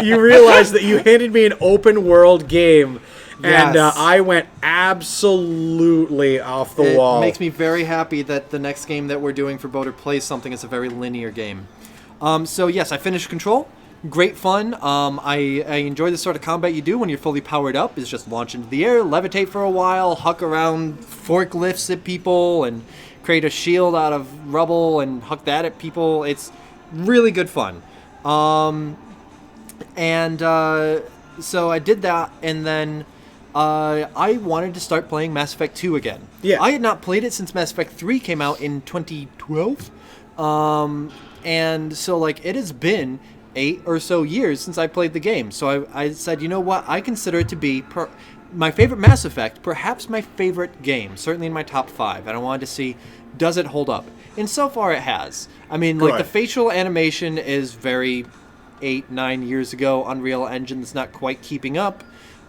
You realized that you handed me an open world game. And I went absolutely off the wall. It makes me very happy that the next game that we're doing for Boater plays something that's a very linear game. So yes, I finished Control. Great fun. I enjoy the sort of combat you do when you're fully powered up. Is just launch into the air, levitate for a while, huck around forklifts at people, and create a shield out of rubble and huck that at people. It's really good fun. So I did that, and then I wanted to start playing Mass Effect 2 again. Yeah. I had not played it since Mass Effect 3 came out in 2012. And so, like, it has been 8 or so years since I played the game. So I said, you know what? I consider it to be my favorite Mass Effect, perhaps my favorite game, certainly in my top 5. And I wanted to see, does it hold up? And so far it has. I mean, like, the facial animation is very 8-9 years ago. Unreal Engine that's not quite keeping up.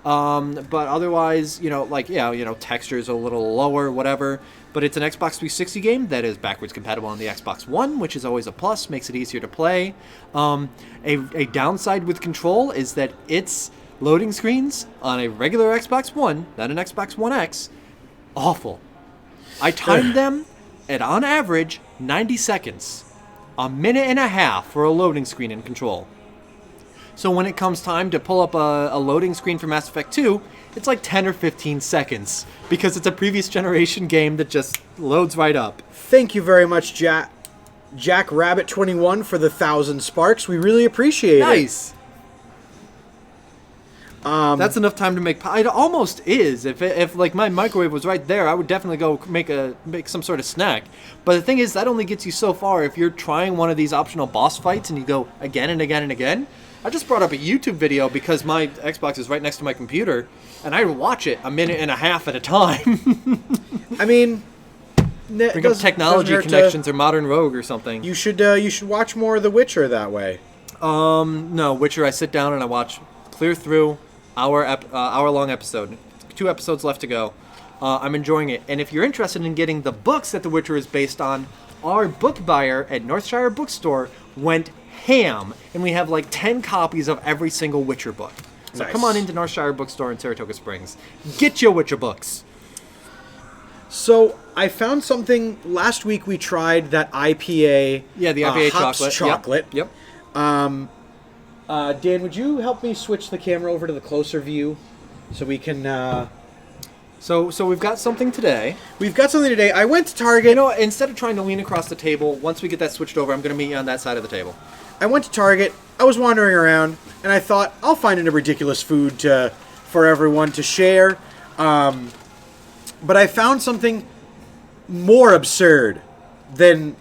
But otherwise, texture's a little lower, whatever. But it's an Xbox 360 game that is backwards compatible on the Xbox One, which is always a plus, makes it easier to play. A downside with Control is that its loading screens on a regular Xbox One, not an Xbox One X, awful. I timed them at, on average, 90 seconds, a minute and a half for a loading screen in Control. So when it comes time to pull up a loading screen for Mass Effect 2, it's like 10 or 15 seconds because it's a previous generation game that just loads right up. Thank you very much, Jack Rabbit 21 for the 1,000 sparks. We really appreciate it. Nice. That's enough time to make pie. It almost is. If like my microwave was right there, I would definitely go make some sort of snack. But the thing is, that only gets you so far. If you're trying one of these optional boss fights and you go again and again and again. I just brought up a YouTube video because my Xbox is right next to my computer, and I watch it a minute and a half at a time. I mean, bring up technology connections or Modern Rogue or something. You should watch more of The Witcher that way. No, Witcher. I sit down and I watch clear through hour-long episode. 2 episodes left to go. I'm enjoying it, and if you're interested in getting the books that The Witcher is based on, our book buyer at Northshire Bookstore went ham, and we have like 10 copies of every single Witcher book. So nice. Come on into Northshire Bookstore in Saratoga Springs. Get your Witcher books. So I found something last week. We tried that IPA. Yeah, the IPA hops chocolate. Yep. Dan, would you help me switch the camera over to the closer view so we can? So we've got something today. We've got something today. I went to Target. You know what? Instead of trying to lean across the table, once we get that switched over, I'm going to meet you on that side of the table. I went to Target. I was wandering around, and I thought I'll find a ridiculous food for everyone to share. But I found something more absurd than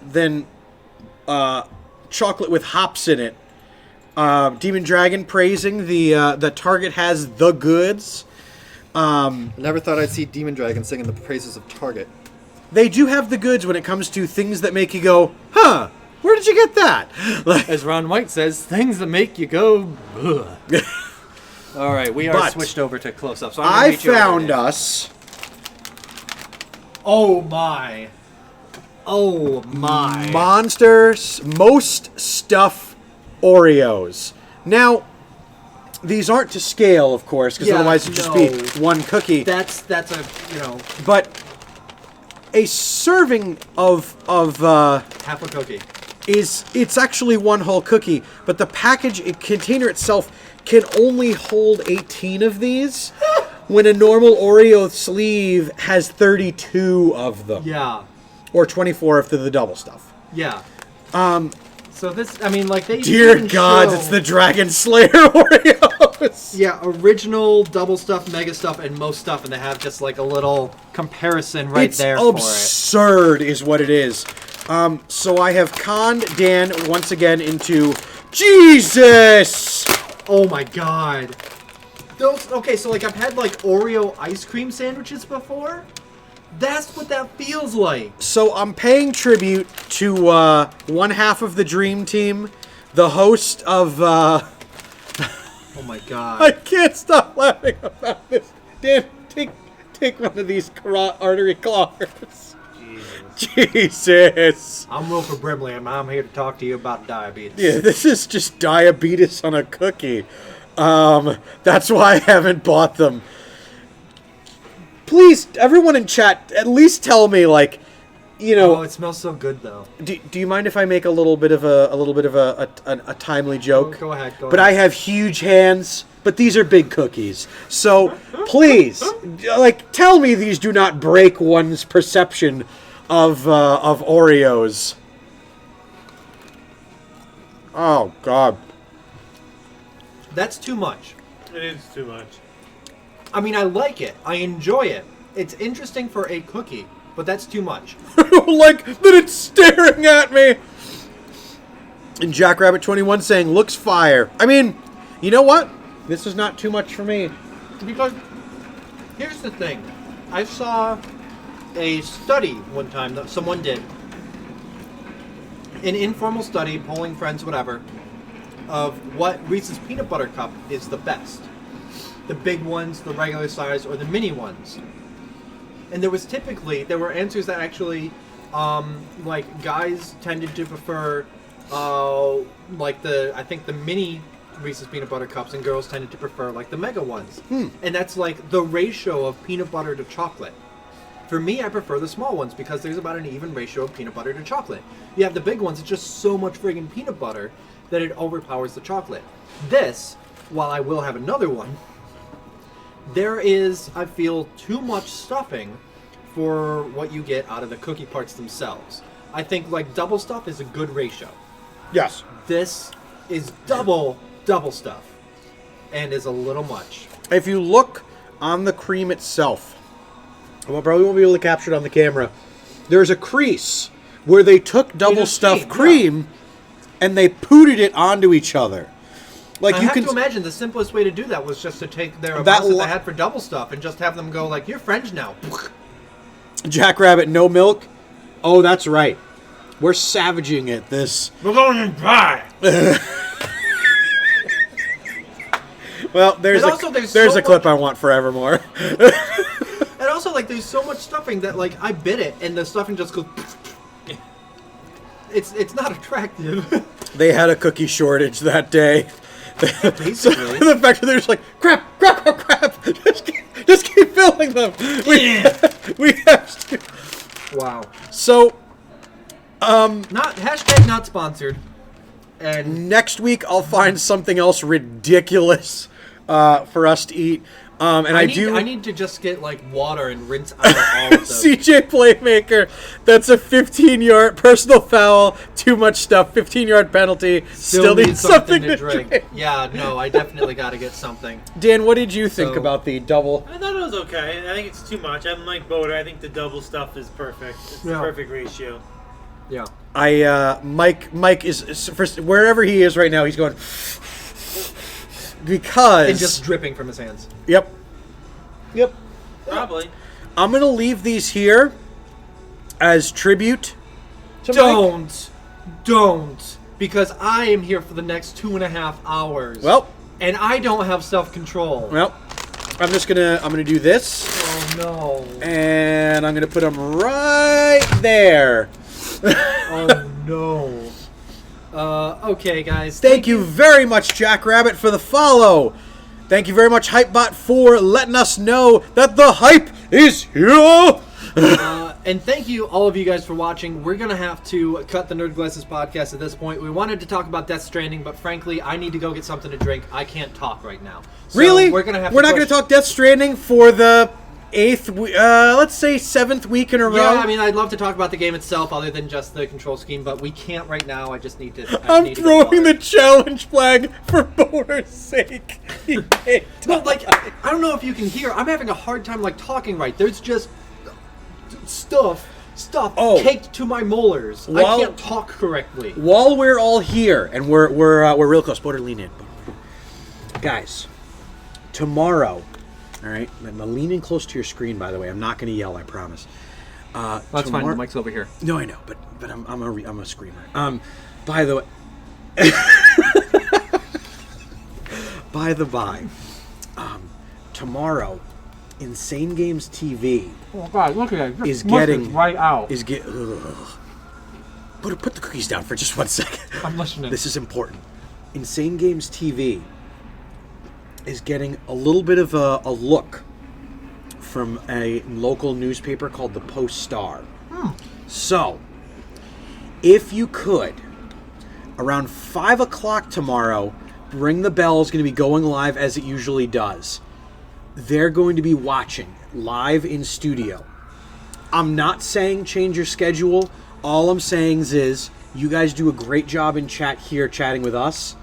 chocolate with hops in it. Demon Dragon praising the Target has the goods. Never thought I'd see Demon Dragon singing the praises of Target. They do have the goods when it comes to things that make you go, huh, where did you get that? As Ron White says, things that make you go, ugh. All right, we are switched over to close-up. So I found us... Oh, my. Oh, my. Monsters Most Stuff Oreos. Now, these aren't to scale, of course, because otherwise it'd just be one cookie. That's a, But a serving of half a cookie. It's actually one whole cookie, but the container itself can only hold 18 of these when a normal Oreo sleeve has 32 of them. Yeah. Or 24 if they're the double stuff. Yeah. So this, I mean, like they. Dear God, it's the Dragon Slayer Oreos. Yeah, original double stuff, mega stuff, and most stuff, and they have just like a little comparison there. It's absurd, is what it is. So I have conned Dan once again into Jesus. Oh my God. Okay, so like I've had like Oreo ice cream sandwiches before. That's what that feels like. So I'm paying tribute to one half of the Dream Team, the host of... Oh my God. I can't stop laughing about this. Dan, take one of these carotid artery cloggers. Jesus. I'm Wilford Brimley, and I'm here to talk to you about diabetes. Yeah, this is just diabetes on a cookie. That's why I haven't bought them. Please, everyone in chat, at least tell me, like, Oh, it smells so good, though. Do you mind if I make a little bit of a timely joke? Go ahead. But I have huge hands, but these are big cookies. So please, like, tell me these do not break one's perception of Oreos. Oh God. That's too much. It is too much. I mean, I like it. I enjoy it. It's interesting for a cookie, but that's too much. Like that it's staring at me. And Jackrabbit21 saying, looks fire. I mean, you know what? This is not too much for me. Because here's the thing. I saw a study one time that someone did. An informal study, polling friends, whatever, of what Reese's Peanut Butter Cup is the best. The big ones, the regular size, or the mini ones. And there were answers that actually, like, guys tended to prefer, I think the mini Reese's Peanut Butter Cups, and girls tended to prefer, like, the mega ones. And that's, like, the ratio of peanut butter to chocolate. For me, I prefer the small ones because there's about an even ratio of peanut butter to chocolate. You have the big ones, it's just so much friggin' peanut butter that it overpowers the chocolate. This, while I will have another one, there is, I feel, too much stuffing for what you get out of the cookie parts themselves. I think like double stuff is a good ratio. Yes. This is double stuff and is a little much. If you look on the cream itself, I probably won't be able to capture it on the camera, there's a crease where they took double stuffed cream and they pooted it onto each other. Like I you have can to imagine the simplest way to do that was just to take their amounts that they had for double stuff and just have them go like, you're French now. Jackrabbit, no milk. Oh, that's right. We're savaging it. This. We're going to die. Well, there's a clip I want forevermore. And also, like, there's so much stuffing that, like, I bit it and the stuffing just goes. It's not attractive. They had a cookie shortage that day. Basically. So the fact that they're just like crap. Just keep filling them. We have to. Wow. So, not sponsored. And next week I'll find something else ridiculous for us to eat. And I need to just get like water and rinse out all of the CJ Playmaker. That's a 15-yard personal foul. Too much stuff. 15-yard penalty. Still need something to drink. Yeah, no, I definitely got to get something. Dan, what did you think about the double? I thought it was okay. I think it's too much. I'm like Boder. I think the double stuff is perfect. It's the perfect ratio. Yeah. Mike is first wherever he is right now. He's going because and just dripping from his hands. Yep. Probably. I'm gonna leave these here as tribute. Don't, because I am here for the next 2.5 hours. Well, and I don't have self-control. Well, I'm gonna do this. Oh no. And I'm gonna put them right there. Oh no. Okay, guys. Thank you very much, Jackrabbit, for the follow. Thank you very much, Hypebot, for letting us know that the hype is here. And thank you, all of you guys, for watching. We're going to have to cut the Nerd Glasses podcast at this point. We wanted to talk about Death Stranding, but frankly, I need to go get something to drink. I can't talk right now. So really? We're not going to talk Death Stranding for the 7th week in a row. Yeah, I mean, I'd love to talk about the game itself other than just the control scheme, but we can't right now. I just need to. I'm throwing the challenge flag for Boder's sake. But, like, I don't know if you can hear. I'm having a hard time, like, talking right. There's just stuff caked to my molars. I can't talk correctly. While we're all here, and we're real close. Boder, lean in. Guys, tomorrow. All right, I'm leaning close to your screen. By the way, I'm not going to yell. I promise. That's fine. The mic's over here. No, I know, but I'm a screamer. By the way, by the by, tomorrow, Insane Games TV. Oh God, look at that! Is getting right out. Put the cookies down for just 1 second. I'm listening. This is important. Insane Games TV is getting a little bit of a look from a local newspaper called the Post-Star. So, if you could, around 5 o'clock tomorrow, Ring the Bell is going to be going live as it usually does. They're going to be watching live in studio. I'm not saying change your schedule. All I'm saying is you guys do a great job in chat here, chatting with us.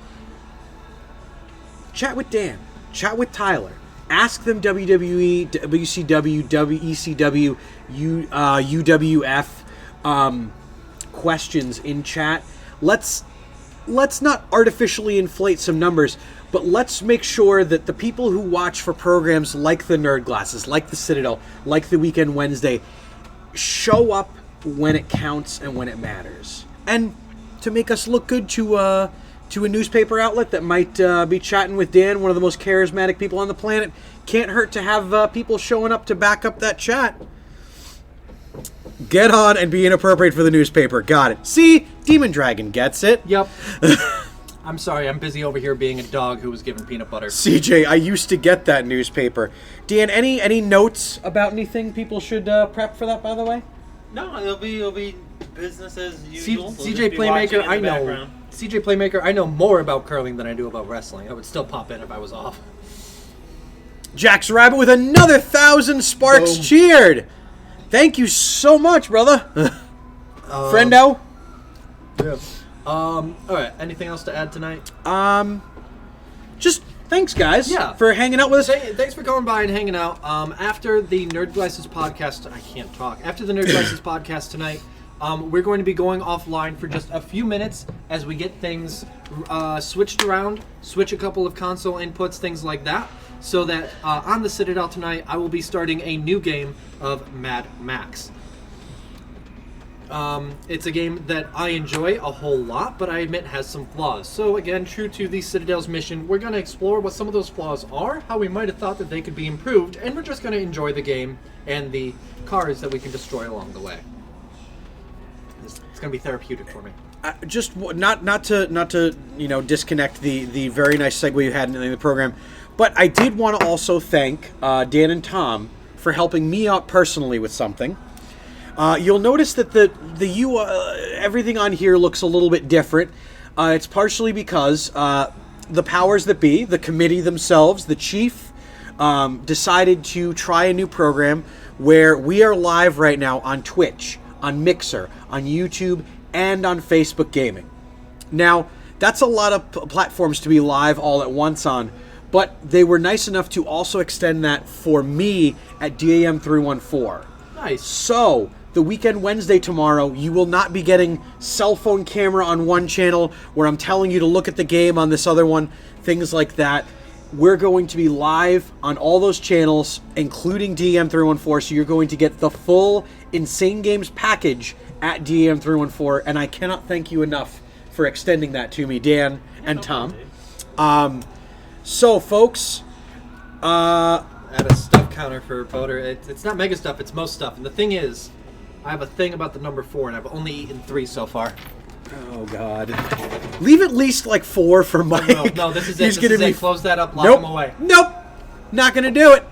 Chat with Dan. Chat with Tyler. Ask them WWE, WCW, WECW, UWF questions in chat. Let's not artificially inflate some numbers, but let's make sure that the people who watch for programs like the Nerd Glasses, like the Citadel, like the Weekend Wednesday, show up when it counts and when it matters. And to make us look good to a newspaper outlet that might be chatting with Dan, one of the most charismatic people on the planet, can't hurt to have people showing up to back up that chat. Get on and be inappropriate for the newspaper. Got it. See? Demon Dragon gets it. Yep. I'm sorry, I'm busy over here being a dog who was given peanut butter. CJ, I used to get that newspaper. Dan, any notes about anything people should prep for that, by the way? No, it'll be business as usual. CJ Playmaker, I know. CJ Playmaker, I know more about curling than I do about wrestling. I would still pop in if I was off. Jax Rabbit with another 1,000 sparks cheered. Thank you so much, brother. Friendo. Yeah. All right. Anything else to add tonight? Just thanks, guys. Yeah. For hanging out with us. Thanks for coming by and hanging out. After the Nerd Glasses podcast, I can't talk. After the Nerd Glasses podcast tonight, we're going to be going offline for just a few minutes as we get things switched around, switch a couple of console inputs, things like that, so that on the Citadel tonight, I will be starting a new game of Mad Max. It's a game that I enjoy a whole lot, but I admit has some flaws. So again, true to the Citadel's mission, we're going to explore what some of those flaws are, how we might have thought that they could be improved, and we're just going to enjoy the game and the cars that we can destroy along the way. It's going to be therapeutic for me. Just not to disconnect the very nice segue you had in the program, but I did want to also thank Dan and Tom for helping me out personally with something. You'll notice that everything on here looks a little bit different. It's partially because the powers that be, the committee themselves, the chief, decided to try a new program where we are live right now on Twitch, on Mixer, on YouTube, and on Facebook Gaming. Now, that's a lot of platforms to be live all at once on, but they were nice enough to also extend that for me at DAM314. Nice. So, the Weekend Wednesday tomorrow, you will not be getting cell phone camera on one channel where I'm telling you to look at the game on this other one, things like that. We're going to be live on all those channels, including DAM314, so you're going to get the full Insane Games package at DAM314, and I cannot thank you enough for extending that to me, Dan and Tom. So, folks, At a stuff counter for Boater, it's not mega stuff, it's most stuff. And the thing is, I have a thing about the number 4, and I've only eaten 3 so far. Oh, God. Leave at least, 4 for Mike. No, this is it. Close that up, lock him away. Nope. Not going to do it.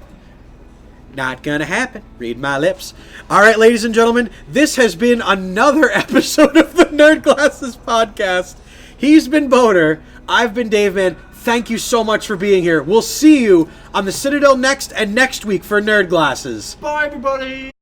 Not going to happen. Read my lips. All right, ladies and gentlemen, this has been another episode of the Nerd Glasses Podcast. He's been Boater. I've been Dave Man. Thank you so much for being here. We'll see you on the Citadel next week for Nerd Glasses. Bye, everybody.